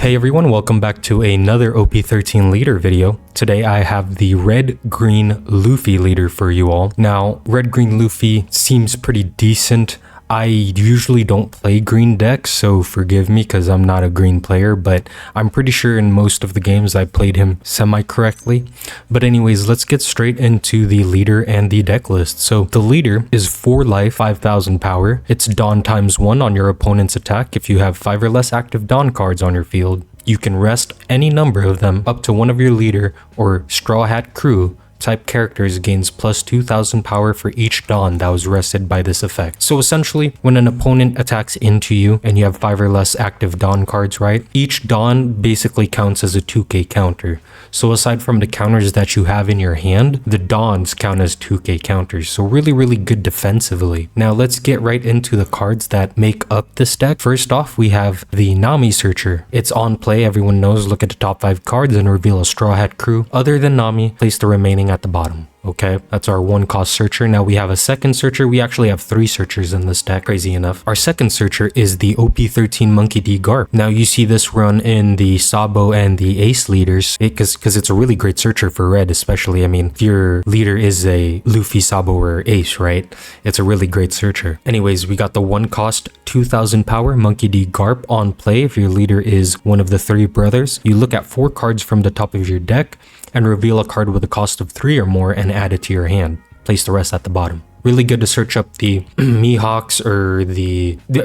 Hey everyone, welcome back to another OP-13 leader video. Today I have the red-green Luffy leader for you all. Now, red-green Luffy seems pretty decent. I usually don't play green decks, so forgive me because I'm not a green player, but I'm pretty sure in most of the games I played him semi-correctly. But anyways, let's get straight into the leader and the deck list. So the leader is 4 life, 5000 power. It's Dawn ×1 on your opponent's attack. If you have 5 or less active Dawn cards on your field, you can rest any number of them up to one of your leader or Straw Hat Crew type characters gains plus 2000 power for each Dawn that was rested by this effect. So essentially, when an opponent attacks into you and you have 5 or less active Dawn cards, right? Each Dawn basically counts as a 2k counter. So aside from the counters that you have in your hand, the Dawns count as 2k counters. So really good defensively. Now let's get right into the cards that make up this deck. First off, we have the Nami Searcher. It's on play, everyone knows. Look at the top 5 cards and reveal a Straw Hat Crew. Other than Nami, place the remaining at the bottom. Okay, that's our 1-cost searcher. Now we have a second searcher. We actually have 3 searchers in this deck, crazy enough. Our second searcher is the OP-13 Monkey D Garp. Now you see this run in the Sabo and the Ace leaders because it's a really great searcher for red, especially. I mean, if your leader is a Luffy, Sabo, or Ace, right? It's a really great searcher. Anyways, we got the 1-cost 2000 power Monkey D Garp on play. If your leader is one of the 3 brothers, you look at 4 cards from the top of your deck and reveal a card with a cost of 3 or more and add it to your hand. Place the rest at the bottom. Really good to search up the Mihawks or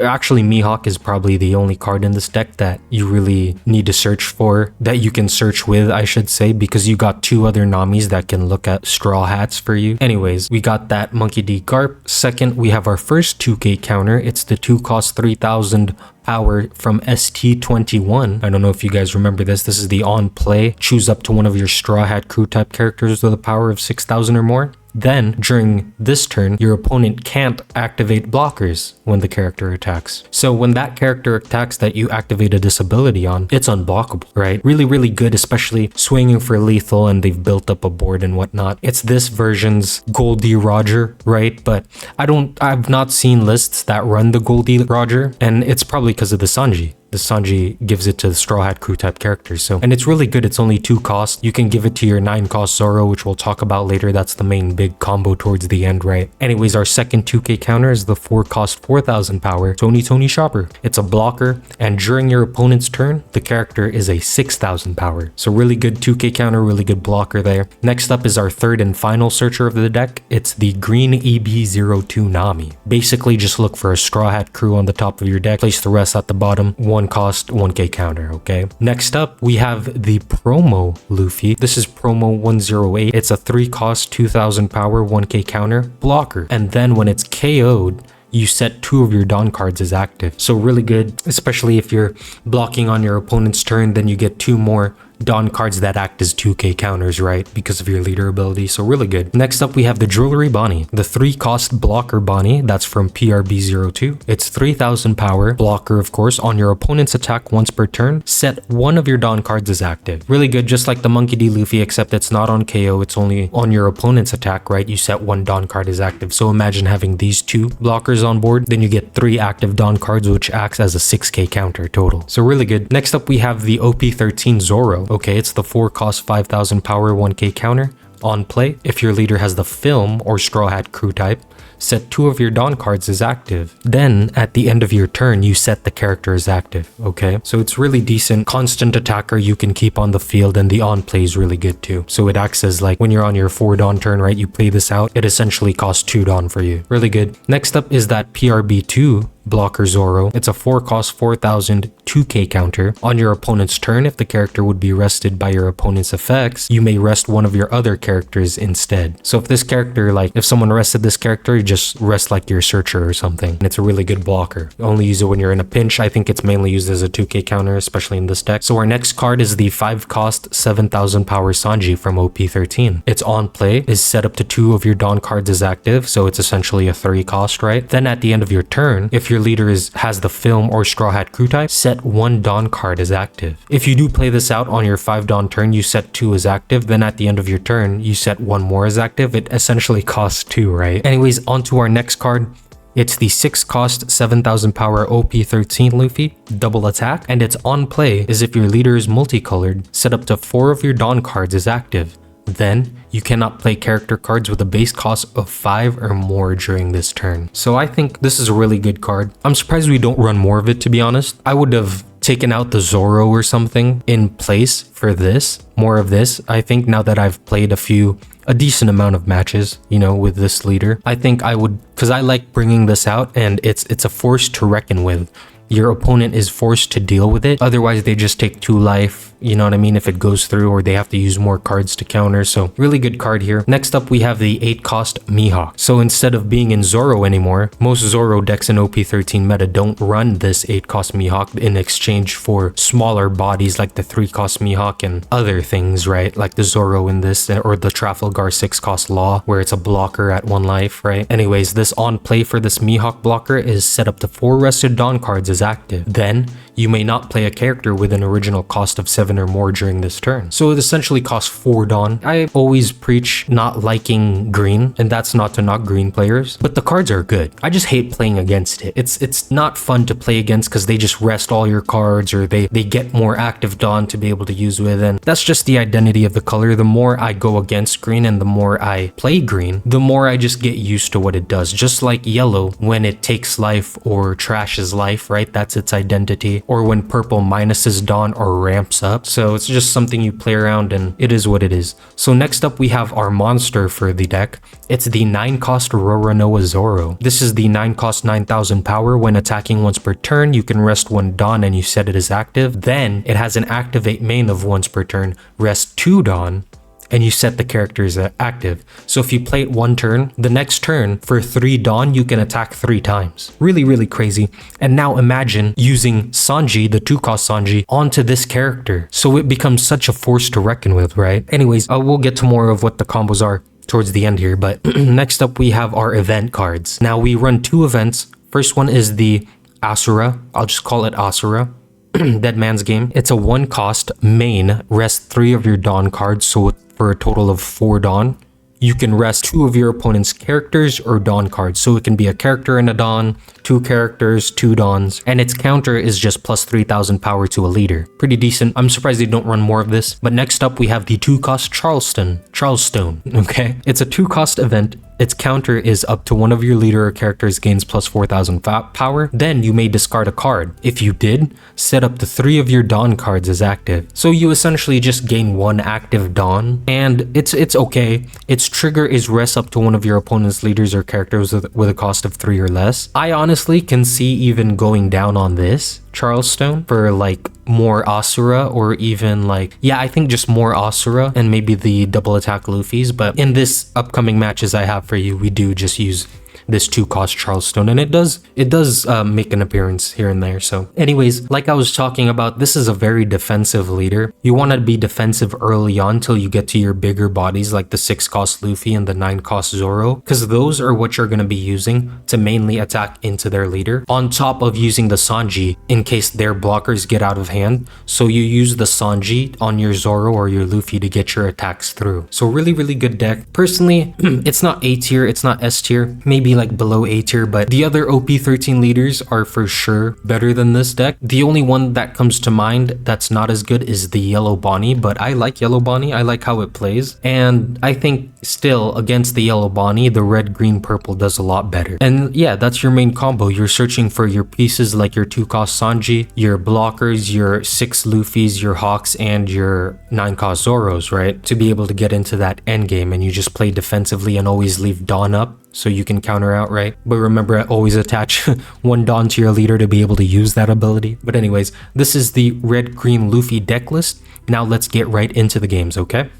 actually Mihawk is probably the only card in this deck that you really need to search for, that you can search with, I should say, because you got 2 other Namis that can look at Straw Hats for you. Anyways, we got that Monkey D Garp. Second, we have our first 2k counter. It's the 2-cost 3000 power from ST21. I don't know if you guys remember this. This is the on play. Choose up to one of your Straw Hat Crew type characters with a power of 6000 or more. Then, during this turn, your opponent can't activate blockers when the character attacks. So when that character attacks that you activated this ability on, it's unblockable, right? Really good, especially swinging for lethal and they've built up a board and whatnot. It's this version's Goldie Roger, right? But I've not seen lists that run the Goldie Roger, and it's probably because of the Sanji. The Sanji gives it to the Straw Hat Crew type characters. And it's really good. It's only 2 costs. You can give it to your 9-cost Zoro, which we'll talk about later. That's the main big combo towards the end, right? Anyways, our second 2k counter is the 4-cost 4000 power Tony Shopper. It's a blocker, and during your opponent's turn, the character is a 6000 power. So really good 2k counter, really good blocker there. Next up is our third and final searcher of the deck. It's the green EB02 Nami. Basically, just look for a Straw Hat Crew on the top of your deck. Place the rest at the bottom. 1-cost 1k counter. Okay, next up we have the promo Luffy. This is promo 108. It's a 3-cost 2000 power 1k counter blocker, and then when it's KO'd, you set 2 of your Dawn cards as active. So really good, especially if you're blocking on your opponent's turn, then you get 2 more Dawn cards that act as 2k counters, right? Because of your leader ability. So really good. Next up, we have the Jewelry Bonnie, the 3-cost blocker Bonnie. That's from PRB02. It's 3000 power blocker, of course. On your opponent's attack once per turn, set 1 of your Dawn cards as active. Really good, just like the Monkey D Luffy, except it's not on KO. It's only on your opponent's attack, right? You set 1 Dawn card as active. So imagine having these 2 blockers on board, then you get 3 active Dawn cards, which acts as a 6k counter total. So really good. Next up, we have the OP-13 Zoro. Okay, it's the 4-cost 5000 power 1k counter. On play, if your leader has the Film or Straw Hat Crew type, set 2 of your Dawn cards as active. Then, at the end of your turn, you set the character as active, okay? So it's really decent. Constant attacker you can keep on the field, and the on play is really good too. So it acts as like when you're on your 4 Dawn turn, right? You play this out, it essentially costs 2 Dawn for you. Really good. Next up is that PRB2 blocker Zoro. It's a 4-cost 4000 2k counter. On your opponent's turn, if the character would be rested by your opponent's effects, you may rest one of your other characters instead. So if this character, like if someone rested this character, you just rest like your searcher or something. And it's a really good blocker. You only use it when you're in a pinch. I think it's mainly used as a 2k counter, especially in this deck. So our next card is the 5-cost 7000 power Sanji from OP-13. It's on play, is set up to 2 of your Dawn cards as active, so it's essentially a 3-cost, right? Then at the end of your turn, if your leader has the Film or Straw Hat Crew type, set 1 Dawn card as active. If you do play this out on your 5 Dawn turn, you set 2 as active, then at the end of your turn, you set 1 more as active. It essentially costs 2, right? Anyways, on to our next card. It's the 6 cost, 7000 power OP-13 Luffy, double attack, and its on play is if your leader is multicolored, set up to 4 of your Dawn cards is active. Then, you cannot play character cards with a base cost of 5 or more during this turn. So I think this is a really good card. I'm surprised we don't run more of it, to be honest. I would have taken out the Zoro or something in place for this. More of this, I think, now that I've played a decent amount of matches, you know, with this leader. I think I would, because I like bringing this out, and it's a force to reckon with. Your opponent is forced to deal with it. Otherwise, they just take 2 life, you know what I mean, if it goes through, or they have to use more cards to counter. So really good card here. Next up, we have the 8 cost Mihawk. So instead of being in Zoro anymore, most Zoro decks in OP-13 meta don't run this 8 cost Mihawk in exchange for smaller bodies like the 3 cost Mihawk and other things, right? Like the Zoro in this, or the Trafalgar 6 cost Law, where it's a blocker at 1 life, right? Anyways, this on play for this Mihawk blocker is set up to 4 rested Dawn cards as active. Then, you may not play a character with an original cost of 7 or more during this turn. So it essentially costs 4 Dawn. I always preach not liking green, and that's not to knock green players, but the cards are good. I just hate playing against it. It's not fun to play against because they just rest all your cards, or they get more active Dawn to be able to use with, and that's just the identity of the color. The more I go against green and the more I play green, the more I just get used to what it does. Just like yellow, when it takes life or trashes life, right? That's its identity. Or when purple minuses Dawn or ramps up. So it's just something you play around, and it is what it is. So next up, we have our monster for the deck. It's the 9 cost Roronoa Zoro. This is the 9 cost 9000 power. When attacking once per turn, you can rest 1 Dawn and you set it as active. Then it has an activate main of once per turn, rest 2 Dawn, and you set the character as active. So if you play it 1 turn, the next turn for 3 Dawn, you can attack 3 times. Really, really crazy. And now imagine using Sanji, the 2 cost Sanji, onto this character. So it becomes such a force to reckon with, right? Anyways, we'll get to more of what the combos are towards the end here, but next up we have our event cards. Now we run 2 events. First one is the Asura. I'll just call it Asura. Dead Man's Game. It's a 1 cost main, rest 3 of your Dawn cards, so for a total of 4 Dawn. You can rest 2 of your opponent's characters or Dawn cards, so it can be a character and a Dawn, 2 characters, 2 Dawns, and its counter is just plus 3000 power to a leader. Pretty decent. I'm surprised they don't run more of this. But next up we have the 2 cost Charlestone, okay? It's a 2 cost event. Its counter is up to 1 of your leader or characters gains plus 4000 power. Then you may discard a card. If you did, set up to 3 of your Dawn cards as active. So you essentially just gain 1 active Dawn, and it's okay. Its trigger is rest up to 1 of your opponent's leaders or characters with a cost of 3 or less. I honestly can see even going down on this Charlestone for like more Asura, or even like, yeah, I think just more Asura and maybe the double attack Luffy's. But in this upcoming matches I have for you, we do just use this 2 cost Charlestone, and it does make an appearance here and there. So anyways, like I was talking about, this is a very defensive leader. You want to be defensive early on till you get to your bigger bodies like the 6 cost Luffy and the 9 cost Zoro, because those are what you're going to be using to mainly attack into their leader, on top of using the Sanji in case their blockers get out of hand. So you use the Sanji on your Zoro or your Luffy to get your attacks through. So really, really good deck. Personally, it's not A tier, it's not S tier, maybe like below A tier, but the other OP-13 leaders are for sure better than this deck. The only one that comes to mind that's not as good is the Yellow Bonnie, but I like Yellow Bonnie. I like how it plays, and I think still against the Yellow Bonnie, the red, green, purple does a lot better. And yeah, that's your main combo. You're searching for your pieces like your 2 cost Sanji, your blockers, your 6 Luffy's, your Hawks, and your 9 cost Zoros, right? To be able to get into that end game, and you just play defensively and always leave Dawn up so you can counter out, right? But remember, always attach 1 Dawn to your leader to be able to use that ability. But anyways, this is the red, green Luffy deck list. Now let's get right into the games, okay?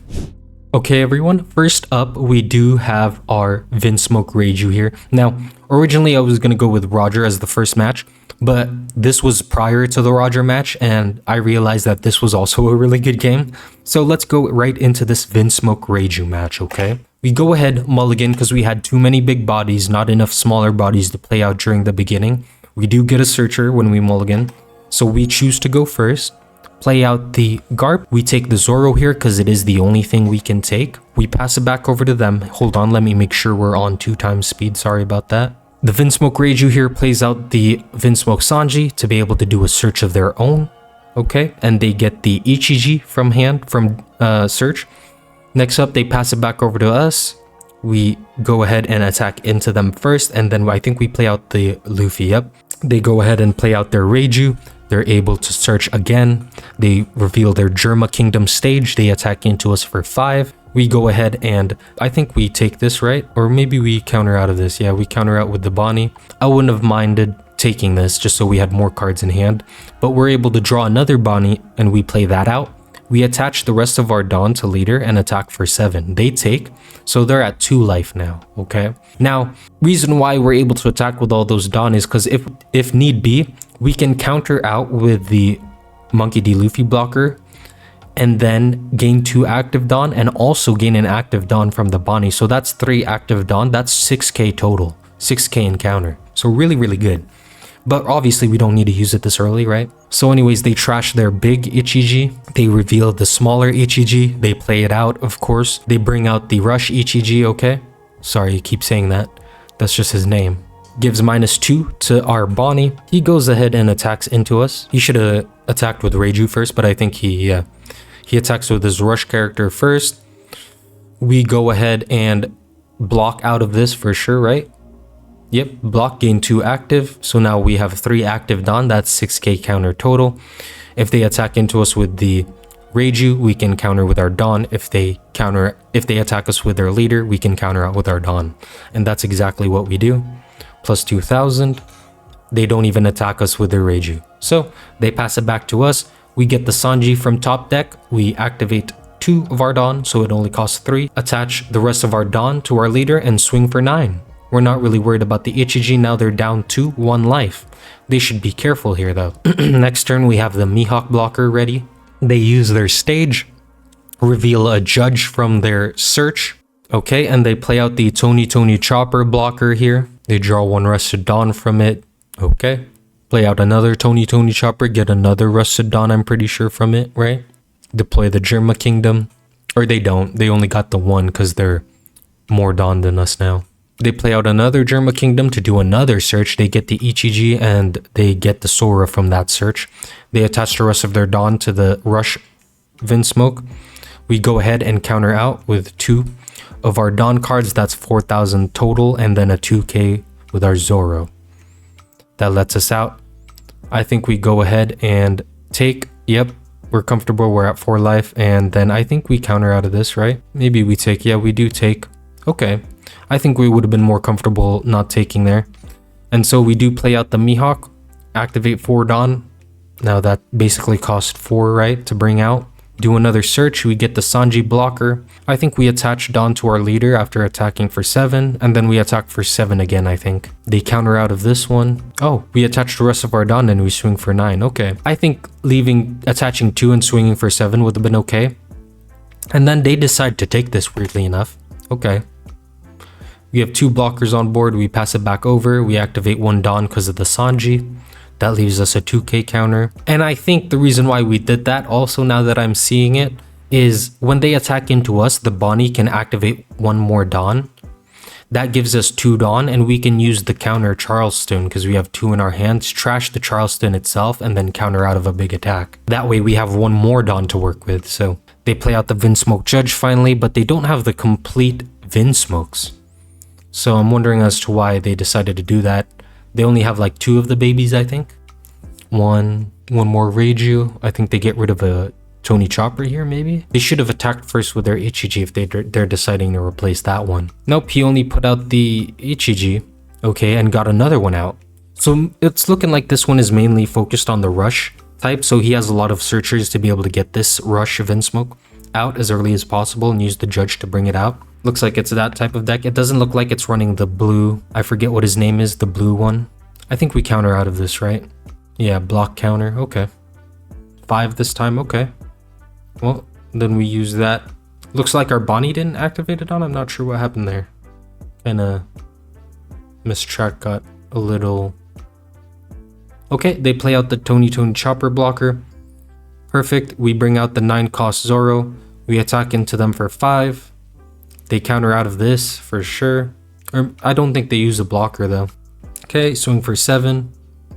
Okay everyone, first up we do have our Vinsmoke Reiju here. Now, originally I was going to go with Roger as the first match, but this was prior to the Roger match, and I realized that this was also a really good game. So let's go right into this Vinsmoke Reiju match, okay? We go ahead mulligan because we had too many big bodies, not enough smaller bodies to play out during the beginning. We do get a searcher when we mulligan, so we choose to go first. Play out the Garp. We take the Zoro here because it is the only thing we can take. We pass it back over to them. Hold on, let me make sure we're on 2 times speed. Sorry about that. The Vinsmoke Reiju here plays out the Vinsmoke Sanji to be able to do a search of their own. Okay, and they get the Ichiji from search. Next up, they pass it back over to us. We go ahead and attack into them first, and then I think we play out the Luffy. Yep, they go ahead and play out their Reiju. They're able to search again. They reveal their Germa Kingdom stage. They attack into us for 5. We go ahead and I think we take this, right? Or maybe we counter out of this. Yeah, we counter out with the Bonnie. I wouldn't have minded taking this just so we had more cards in hand. But we're able to draw another Bonnie and we play that out. We attach the rest of our Dawn to leader and attack for 7. They take, so they're at 2 life now, okay? Now, reason why we're able to attack with all those Dawn is because if need be, we can counter out with the Monkey D. Luffy blocker and then gain 2 active Dawn and also gain an active Dawn from the Bonnie. So that's 3 active Dawn. That's 6k total, 6k encounter. So really, really good. But obviously we don't need to use it this early, right? So anyways, they trash their big Ichiji. They reveal the smaller Ichiji. They play it out, of course. They bring out the Rush Ichiji, okay? Sorry, I keep saying that. That's just his name. Gives -2 to our Bonnie. He goes ahead and attacks into us. He should have attacked with Reiju first, but I think he attacks with his Rush character first. We go ahead and block out of this for sure, right? Yep, block, gain 2 active. So now we have 3 active Dawn. That's 6k counter total. If they attack into us with the Reiju, we can counter with our Dawn. If they attack us with their leader, we can counter out with our Dawn. And that's exactly what we do. Plus 2000. They don't even attack us with their Reiju. So they pass it back to us. We get the Sanji from top deck. We activate 2 of our Dawn, so it only costs 3. Attach the rest of our Dawn to our leader and swing for 9. We're not really worried about the Ichiji. Now they're down to 1 life. They should be careful here though. Next turn, we have the Mihawk blocker ready. They use their stage, reveal a judge from their search. Okay, and they play out the Tony Chopper blocker here. They draw 1 Rusted Dawn from it. Okay. Play out another Tony Chopper, get another Rusted Dawn, I'm pretty sure, from it, right? Deploy the Germa Kingdom. Or they don't. They only got the 1 because they're more Dawn than us now. They play out another Germa Kingdom to do another search. They get the Ichiji and they get the Sora from that search. They attach the rest of their Dawn to the Rush Vinsmoke. We go ahead and counter out with 2 of our Dawn cards. That's 4,000 total, and then a 2k with our Zoro. That lets us out. I think we go ahead and take. Yep, we're comfortable. We're at 4 life, and then I think we counter out of this, right? Maybe we take. Yeah, we do take. Okay. I think we would have been more comfortable not taking there. And so we do play out the Mihawk, activate 4 Dawn. Now that basically cost 4, right, to bring out. Do another search, we get the Sanji blocker. I think we attach Dawn to our leader after attacking for 7, and then we attack for 7 again, I think. They counter out of this one. Oh, we attach the rest of our Dawn and we swing for 9, okay. I think attaching 2 and swinging for 7 would have been okay. And then they decide to take this, weirdly enough. Okay. We have 2 blockers on board, we pass it back over, we activate 1 Dawn because of the Sanji. That leaves us a 2k counter. And I think the reason why we did that also, now that I'm seeing it, is when they attack into us, the Bonnie can activate 1 more Dawn. That gives us 2 Dawn, and we can use the counter Charleston because we have 2 in our hands, trash the Charleston itself, and then counter out of a big attack. That way we have 1 more Dawn to work with. So they play out the Vinsmoke Judge finally, but they don't have the complete Vinsmokes. So I'm wondering as to why they decided to do that. They only have like 2 of the babies, I think. One more Reiju. I think they get rid of a Tony Chopper here, maybe? They should have attacked first with their Ichiji if they're deciding to replace that one. Nope, he only put out the Ichiji, okay, and got another one out. So it's looking like this one is mainly focused on the Rush type, so he has a lot of searchers to be able to get this Rush Vinsmoke out as early as possible and use the Judge to bring it out. Looks like it's that type of deck. It doesn't look like it's running the blue. I forget what his name is, the blue one. I think we counter out of this, right? Yeah, block counter. Okay. 5 this time. Okay. Well, then we use that. Looks like our Bonnie didn't activate it on. I'm not sure what happened there. Kinda mistrack, got a little... Okay, they play out the Tony Chopper blocker. Perfect. We bring out the 9 cost Zoro. We attack into them for 5. They counter out of this for sure. Or I don't think they use a blocker though. Okay, swing for 7.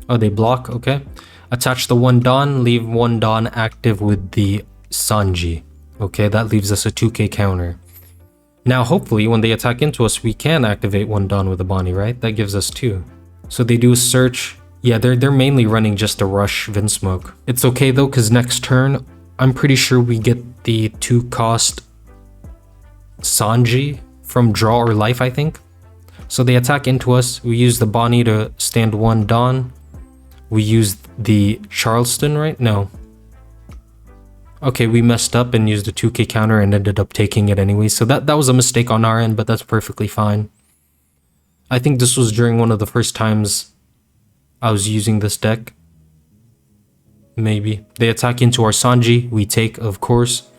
Oh, they block, okay. Attach the 1 Dawn, leave 1 Dawn active with the Sanji. Okay, that leaves us a 2k counter. Now, hopefully, when they attack into us, we can activate 1 Dawn with a Bonnie, right? That gives us 2. So they do a search. Yeah, they're mainly running just to rush Vinsmoke. It's okay though, because next turn, I'm pretty sure we get the 2-cost Sanji from Draw or Life, I think. So they attack into us. We use the Bonnie to stand 1 Dawn. We used the Charleston, right? No. Okay, we messed up and used a 2k counter and ended up taking it anyway. So that was a mistake on our end, but that's perfectly fine. I think this was during one of the first times I was using this deck. Maybe. They attack into our Sanji. We take, of course.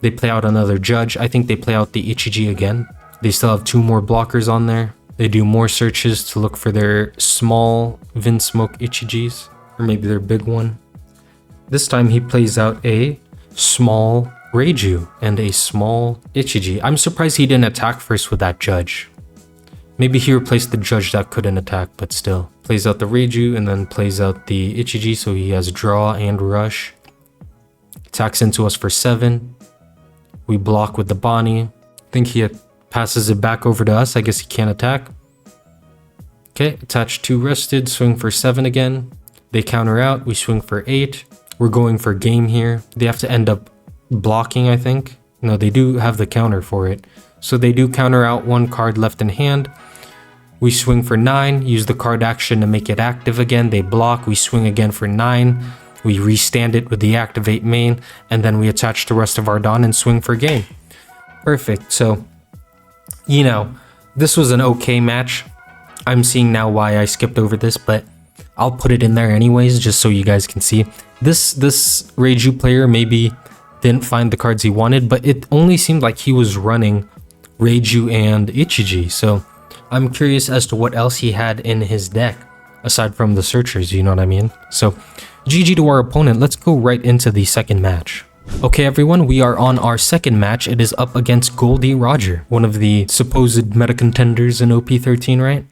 They play out another Judge. I think they play out the Ichiji again. They still have 2 more blockers on there. They do more searches to look for their small Vinsmoke Ichijis. Or maybe their big one. This time he plays out a small Reiju and a small Ichiji. I'm surprised he didn't attack first with that Judge. Maybe he replaced the Judge that couldn't attack, but still. Plays out the Reiju and then plays out the Ichiji, so he has Draw and Rush. Attacks into us for 7. We block with the Bonnie. I think he passes it back over to us. I guess he can't attack. Okay, attach 2 rested, swing for 7 again. They counter out, we swing for 8. We're going for game here. They have to end up blocking, I think. No, they do have the counter for it. So they do counter out 1 card left in hand. We swing for 9, use the card action to make it active again. They block, we swing again for 9. We restand it with the activate main, and then we attach the rest of our Dawn and swing for game. Perfect. So, you know, this was an okay match. I'm seeing now why I skipped over this, but I'll put it in there anyways, just so you guys can see. This Reiju player maybe didn't find the cards he wanted, but it only seemed like he was running Reiju and Ichiji, so I'm curious as to what else he had in his deck aside from the searchers, you know what I mean? So GG to our opponent. Let's go right into the second match. Okay everyone, we are on our second match. It is up against Goldie Roger, one of the supposed meta contenders in OP-13, right?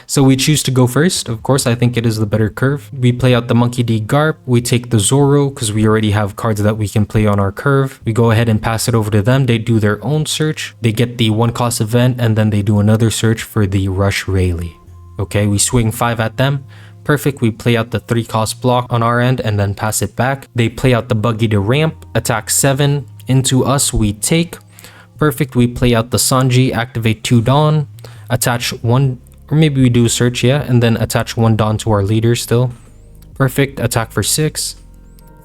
So we choose to go first. Of course, I think it is the better curve. We play out the Monkey D Garp. We take the Zoro because we already have cards that we can play on our curve. We go ahead and pass it over to them. They do their own search. They get the 1-cost event and then they do another search for the Rush Rayleigh. Okay, we swing 5 at them. Perfect, we play out the 3-cost block on our end and then pass it back. They play out the Buggy to ramp, attack 7. Into us, we take. Perfect, we play out the Sanji, activate 2 Dawn, attach 1, or maybe we do a search, yeah, and then attach 1 Dawn to our leader still. Perfect, attack for 6.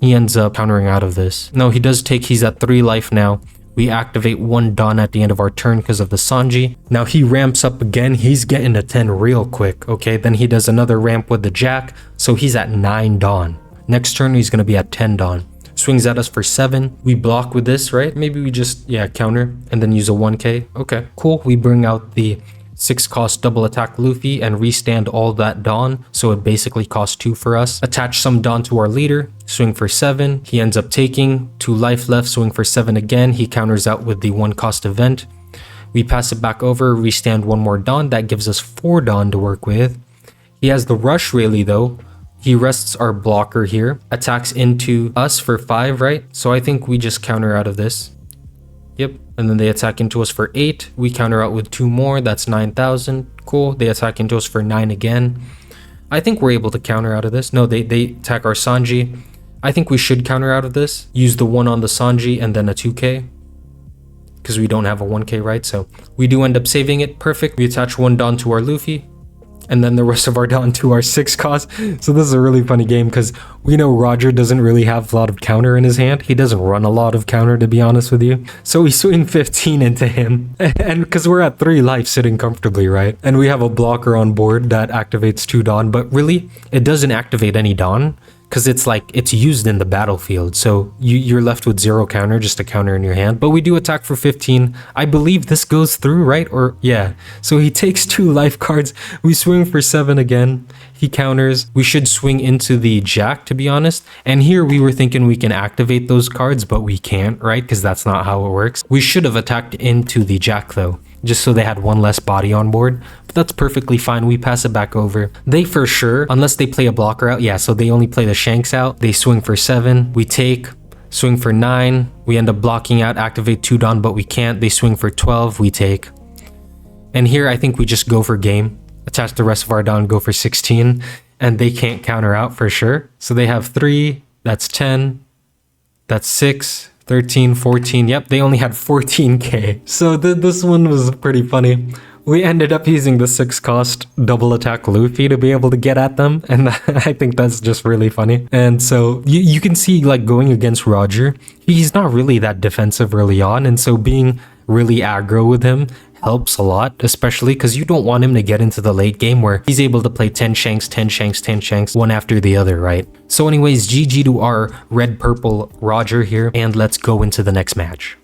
He ends up countering out of this. No, he does take, he's at 3 life now. We activate 1 Dawn at the end of our turn because of the Sanji. Now he ramps up again. He's getting a 10 real quick. Okay, then he does another ramp with the Jack. So he's at 9 Dawn. Next turn, he's going to be at 10 Dawn. Swings at us for 7. We block with this, right? Maybe we just, yeah, counter and then use a 1k. Okay, cool. We bring out the 6-cost double attack Luffy and restand all that Dawn, so it basically costs 2 for us. Attach some Dawn to our leader, swing for 7. He ends up taking 2 life left, swing for 7 again. He counters out with the 1-cost event. We pass it back over, restand 1 more Dawn. That gives us 4 Dawn to work with. He has the Rush Rayleigh though. He rests our blocker here, attacks into us for 5, right? So I think we just counter out of this. Yep, and then they attack into us for 8. We counter out with 2 more, that's 9,000. Cool, they attack into us for 9 again. I think we're able to counter out of this. No, they attack our Sanji. I think we should counter out of this. Use the 1 on the Sanji and then a 2k. Because we don't have a 1k, right? So we do end up saving it. Perfect. We attach 1 Dawn to our Luffy. And then the rest of our Dawn to our 6-cost. So this is a really funny game because we know Roger doesn't really have a lot of counter in his hand. He doesn't run a lot of counter, to be honest with you. So we swing 15 into him. And because we're at 3 life sitting comfortably, right? And we have a blocker on board that activates 2 Dawn. But really, it doesn't activate any Dawn. Because it's like, it's used in the battlefield. So you're left with 0 counter, just a counter in your hand. But we do attack for 15. I believe this goes through, right? Or, yeah. So he takes 2 life cards. We swing for 7 again. He counters. We should swing into the Jack, to be honest. And here we were thinking we can activate those cards, but we can't, right? Because that's not how it works. We should have attacked into the Jack, though. just so they had one less body on board. But that's perfectly fine. We pass it back over. They for sure, unless they play a blocker out, yeah, so they only play the shanks out. They swing for 7. We take, swing for 9. We end up blocking out, activate 2 Dawn, but we can't. They swing for 12. We take. And here, I think we just go for game. Attach the rest of our Dawn, go for 16. And they can't counter out for sure. So they have 3. That's 10. That's 6. 13, 14. Yep, they only had 14k. So this one was pretty funny. We ended up using the 6 cost double attack Luffy to be able to get at them. And I think that's just really funny. And so you can see, like, going against Roger, he's not really that defensive early on. And so being really aggro with him helps a lot, especially because you don't want him to get into the late game where he's able to play 10 shanks, 10 shanks, 10 shanks, one after the other, right? So anyways, GG to our red-purple Roger here, and let's go into the next match.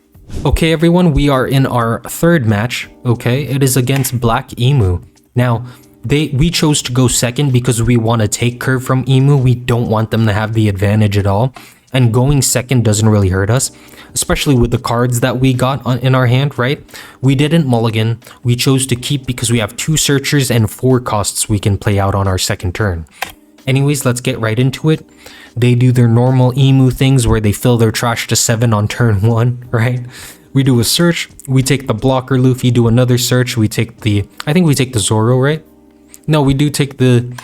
Okay, everyone, we are in our third match, okay? It is against Black Emu. Now, we chose to go second because we want to take curve from Emu. We don't want them to have the advantage at all. And going second doesn't really hurt us, especially with the cards that we got in our hand, right? We didn't mulligan. We chose to keep because we have 2 searchers and 4 costs we can play out on our second turn. Anyways, let's get right into it. They do their normal Emu things where they fill their trash to 7 on turn 1, right? We do a search. We take the blocker Luffy, do another search. We take the, I think we take the Zoro, right? No, we do take the,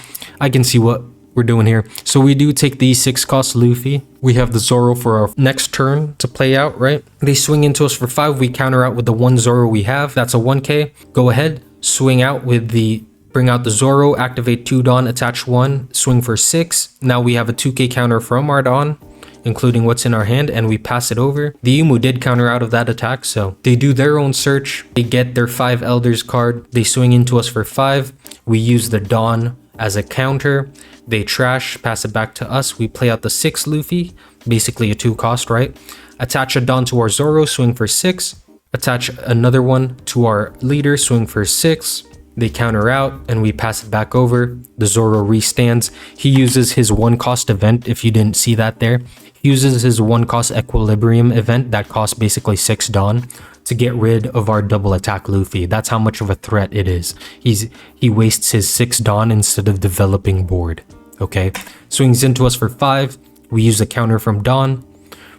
I can see what we're doing here. So we do take the 6 cost Luffy. We have the Zoro for our next turn to play out, right? They swing into us for 5. We counter out with the 1 Zoro we have. That's a 1k. Go ahead, swing out with the, bring out the Zoro, activate 2 Dawn, attach 1, swing for 6. Now we have a 2k counter from our Dawn, including what's in our hand, and we pass it over. The Emu did counter out of that attack, so they do their own search. They get their 5 Elders card. They swing into us for 5. We use the Dawn as a counter. They trash, pass it back to us. We play out the 6 Luffy, basically a 2 cost, right? Attach a Dawn to our Zoro, swing for 6. Attach another one to our leader, swing for 6. They counter out and we pass it back over. The Zoro restands. He uses his 1 cost event, if you didn't see that there. He uses his 1 cost equilibrium event that costs basically 6 Dawn to get rid of our double attack Luffy. That's how much of a threat it is. He wastes his 6 Dawn instead of developing board. Okay, swings into us for 5. We use a counter from Dawn.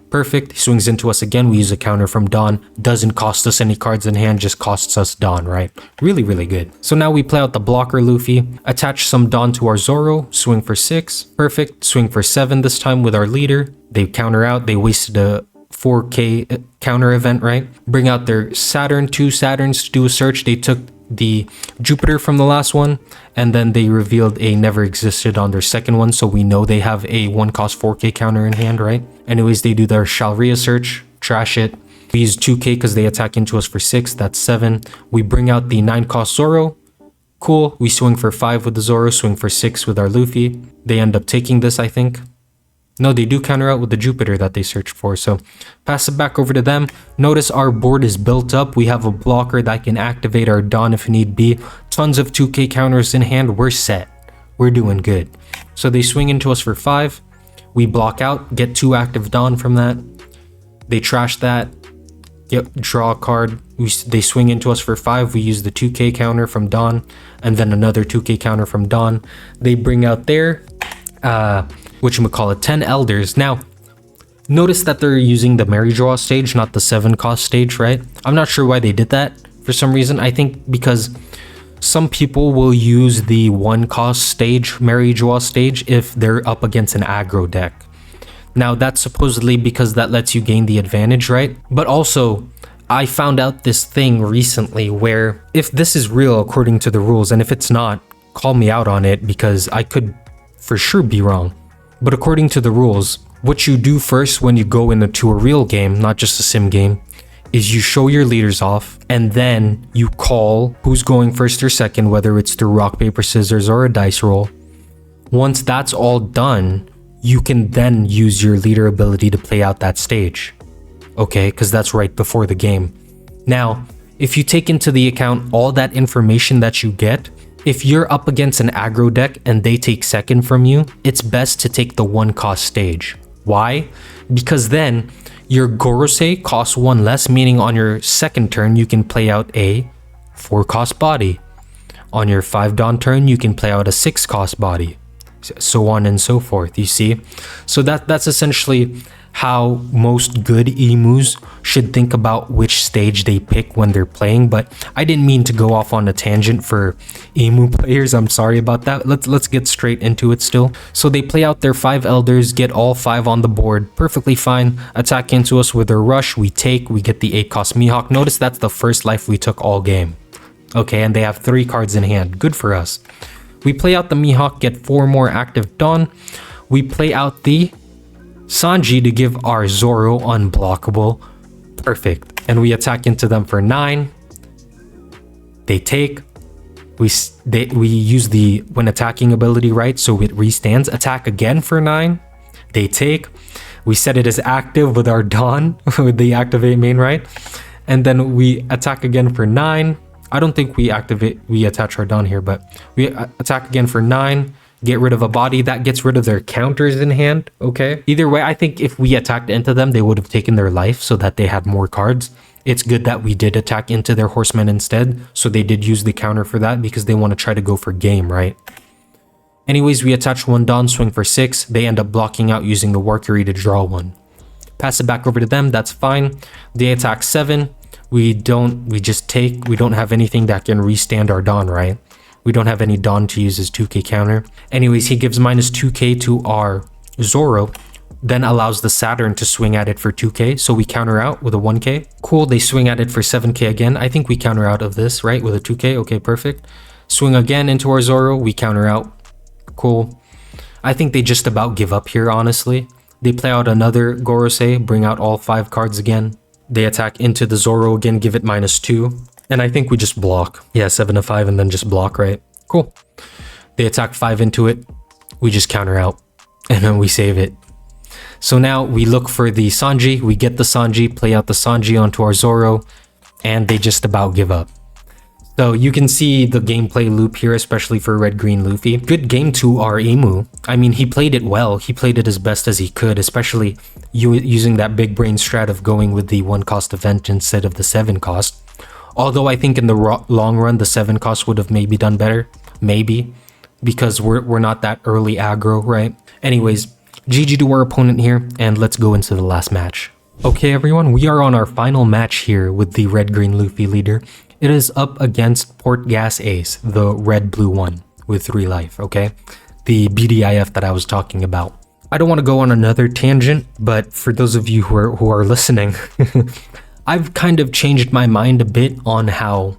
Perfect. He swings into us again. We use a counter from Dawn. Doesn't cost us any cards in hand, just costs us Dawn, right? Really, really good. So now we play out the blocker Luffy. Attach some Dawn to our Zoro. Swing for 6. Perfect. Swing for 7 this time with our leader. They counter out. They wasted a 4k counter event, right? Bring out their Saturn, 2 Saturns to do a search. They took the Jupiter from the last one, and then they revealed a never existed on their second one, so we know they have a 1 cost 4k counter in hand, right? Anyways, they do their Shalria search, trash it. We use 2k because they attack into us for 6, that's 7. We bring out the 9 cost Zoro. Cool. We swing for 5 with the Zoro, swing for 6 with our Luffy. They end up taking this, I think. No, they do counter out with the Jupiter that they searched for, so pass it back over to them. Notice our board is built up. We have a blocker that can activate our Dawn if need be. Tons of 2k counters in hand. We're set. We're doing good. So they swing into us for 5. We block out, get 2 active Dawn from that. They trash that. Yep, draw a card. They swing into us for 5. We use the 2k counter from Dawn, and then another 2k counter from Dawn. They bring out their whatchamacallit, 10 Elders. Now, notice that they're using the Merry Draw stage, not the 7 cost stage, right? I'm not sure why they did that for some reason. I think because some people will use the 1 cost stage, Merry Draw stage, if they're up against an aggro deck. Now, that's supposedly because that lets you gain the advantage, right? But also, I found out this thing recently where if this is real according to the rules, and if it's not, call me out on it because I could for sure be wrong. But according to the rules, what you do first when you go into a real game, not just a sim game, is you show your leaders off and then you call who's going first or second, whether it's through rock, paper, scissors or a dice roll. Once that's all done, you can then use your leader ability to play out that stage. Okay, because that's right before the game. Now, if you take into the account all that information that you get, if you're up against an aggro deck and they take second from you, it's best to take the 1 cost stage. Why? Because then your Gorosei costs 1 less, meaning on your second turn you can play out a 4 cost body. On your 5 Dawn turn, you can play out a 6 cost body. So on and so forth, you see? So that's essentially how most good emus should think about which stage they pick when they're playing. But I didn't mean to go off on a tangent for emu players. I'm sorry about that. Let's get straight into it still. So they play out their 5 elders, get all 5 on the board, perfectly fine. Attack into us with their rush, we get the 8 cost Mihawk. Notice that's the first life we took all game. Okay, and they have 3 cards in hand. Good for us. We play out the Mihawk, get 4 more active Dawn. We play out the Sanji to give our Zoro unblockable. Perfect. And we attack into them for 9. They take. We use the when attacking ability, right? So it restands. Attack again for 9. They take. We set it as active with our Dawn, with the activate main, right? And then we attack again for 9. I don't think we attach our Dawn here, but we attack again for 9. Get rid of a body. That gets rid of their counters in hand, okay? Either way, I think if we attacked into them, they would have taken their life so that they had more cards. It's good that we did attack into their horsemen instead, so they did use the counter for that because they want to try to go for game, right? Anyways, we attach 1 Dawn, swing for 6. They end up blocking out using the Warkery to draw 1. Pass it back over to them, that's fine. They attack 7. We just take. We don't have anything that can restand our Dawn, right? We don't have any Dawn to use as 2k counter. Anyways, he gives minus 2k to our Zoro, then allows the Saturn to swing at it for 2k, so we counter out with a 1k. Cool, they swing at it for 7k again. I think we counter out of this, right, with a 2k. Okay, perfect. Swing again into our Zoro, we counter out. Cool. I think they just about give up here, honestly. They play out another Gorosei, bring out all 5 cards again. They attack into the Zoro again, give it minus 2. And I think we just block. Yeah, 7 to 5 and then just block, right? Cool. They attack 5 into it. We just counter out. And then we save it. So now we look for the Sanji. We get the Sanji, play out the Sanji onto our Zoro. And they just about give up. So you can see the gameplay loop here, especially for Red Green Luffy. Good game to our Emu. I mean, he played it well. He played it as best as he could, especially using that big brain strat of going with the 1 cost event instead of the 7 cost. Although I think in the long run, the 7 cost would have maybe done better. Maybe. Because we're not that early aggro, right? Anyways, GG to our opponent here, and let's go into the last match. Okay, everyone, we are on our final match here with the Red Green Luffy leader. It is up against Port Gas Ace, the red-blue one, with 3 life, okay? The BDIF that I was talking about. I don't want to go on another tangent, but for those of you who are listening, I've kind of changed my mind a bit on how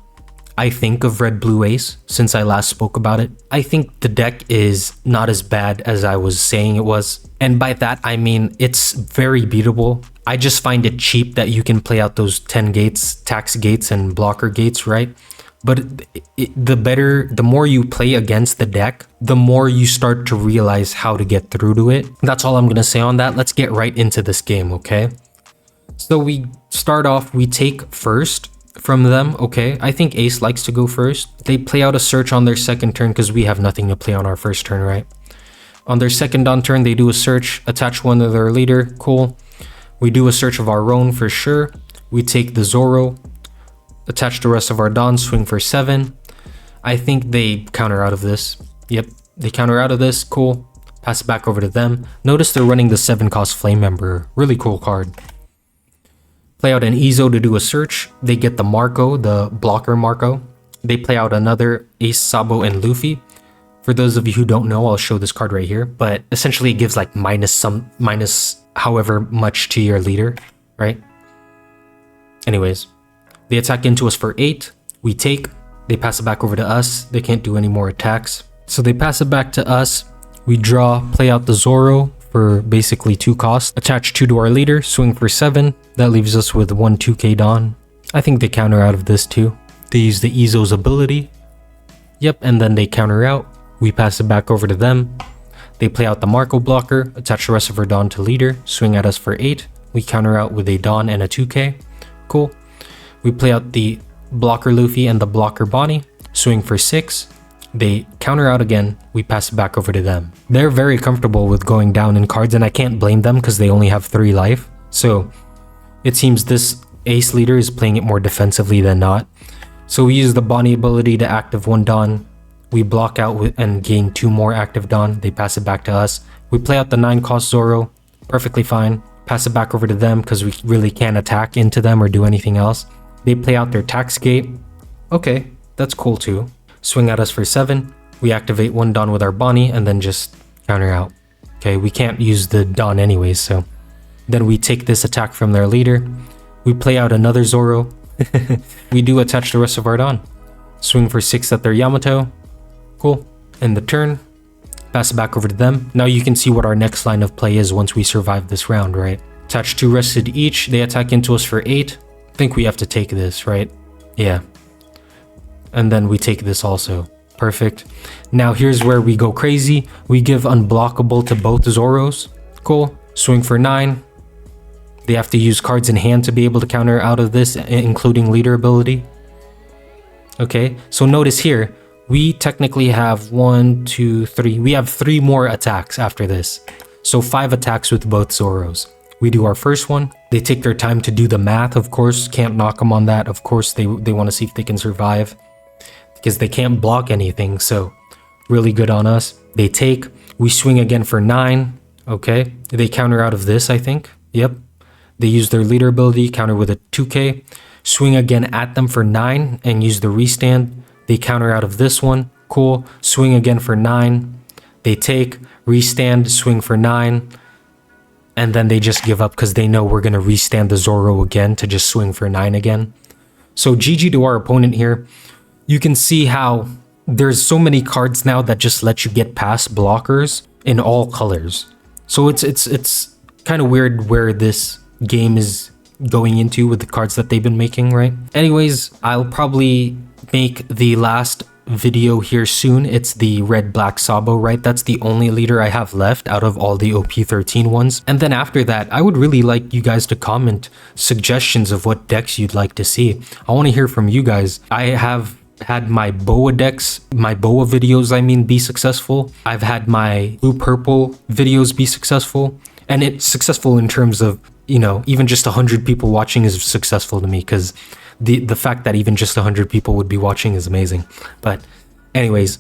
I think of Red Blue Ace since I last spoke about it. I think the deck is not as bad as I was saying it was. And by that, I mean it's very beatable. I just find it cheap that you can play out those 10 gates, tax gates, and blocker gates, right? But the more you play against the deck, the more you start to realize how to get through to it. That's all I'm going to say on that. Let's get right into this game, okay? So we start off, we take first from them, okay? I think Ace likes to go first. They play out a search on their second turn because we have nothing to play on our first turn, right? On their second Dawn turn, they do a search, attach 1 to their leader, cool. We do a search of our own for sure. We take the Zoro, attach the rest of our Dawn, swing for 7. I think they counter out of this. Yep, they counter out of this, cool. Pass it back over to them. Notice they're running the 7 cost Flame Emperor, really cool card. Play out an Izo to do a search. They get the Marco, the blocker Marco. They play out another Ace, Sabo, and Luffy. For those of you who don't know, I'll show this card right here. But essentially it gives like minus however much to your leader, right? Anyways, they attack into us for 8. We take. They pass it back over to us. They can't do any more attacks. So they pass it back to us. We draw, play out the Zoro for basically 2 costs. Attach 2 to our leader, swing for 7. That leaves us with 1 2k Dawn. I think they counter out of this too. They use the Izo's ability. Yep, and then they counter out. We pass it back over to them. They play out the Marco blocker, attach the rest of our Dawn to leader, swing at us for 8. We counter out with a Dawn and a 2k. Cool. We play out the blocker Luffy and the blocker Bonnie, swing for 6. They counter out again. We pass it back over to them. They're very comfortable with going down in cards, and I can't blame them because they only have 3 life. So it seems this Ace leader is playing it more defensively than not. So we use the Bonnie ability to active 1 Dawn. We block out and gain 2 more active Dawn. They pass it back to us. We play out the 9 cost Zoro. Perfectly fine. Pass it back over to them because we really can't attack into them or do anything else. They play out their tax gate. Okay, that's cool too. Swing at us for 7. We activate 1 Dawn with our Bonnie and then just counter out. Okay, we can't use the Dawn anyways, so. Then we take this attack from their leader. We play out another Zoro. We do attach the rest of our Dawn. Swing for 6 at their Yamato. Cool. End the turn. Pass it back over to them. Now you can see what our next line of play is once we survive this round, right? Attach 2 rested each. They attack into us for 8. I think we have to take this, right? Yeah. And then we take this also. Perfect. Now here's where we go crazy. We give unblockable to both Zoros. Cool. Swing for 9. They have to use cards in hand to be able to counter out of this, including leader ability. Okay, so notice here, we technically have 1, 2, 3. We have 3 more attacks after this. So 5 attacks with both Zoros. We do our first one. They take their time to do the math, of course. Can't knock them on that. Of course, they want to see if they can survive. Because they can't block anything, so really good on us. They take. We swing again for 9. Okay, they counter out of this, I think. Yep. They use their leader ability, counter with a 2k. Swing again at them for 9 and use the restand. They counter out of this one. Cool. Swing again for 9. They take, restand, swing for 9. And then they just give up because they know we're going to restand the Zoro again to just swing for 9 again. So GG to our opponent here. You can see how there's so many cards now that just let you get past blockers in all colors. So it's kind of weird where this game is going into with the cards that they've been making, right? Anyways, I'll probably make the last video here soon. It's the red black Sabo, right? That's the only leader I have left out of all the OP-13 ones. And then after that, I would really like you guys to comment suggestions of what decks you'd like to see. I want to hear from you guys. I have had my boa decks, my boa videos, be successful. I've had my blue purple videos be successful, and it's successful in terms of, you know, even just 100 people watching is successful to me, because the fact that even just 100 people would be watching is amazing. But anyways,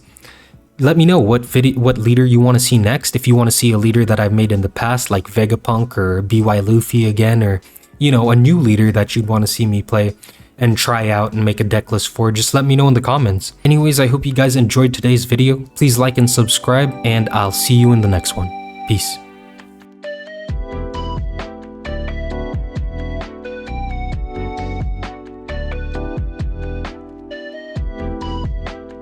let me know what leader you want to see next. If you want to see a leader that I've made in the past, like Vegapunk or BY Luffy again, or, you know, a new leader that you'd want to see me play and try out and make a deck list for, just let me know in the comments. Anyways, I hope you guys enjoyed today's video. Please like and subscribe, and I'll see you in the next one. Peace.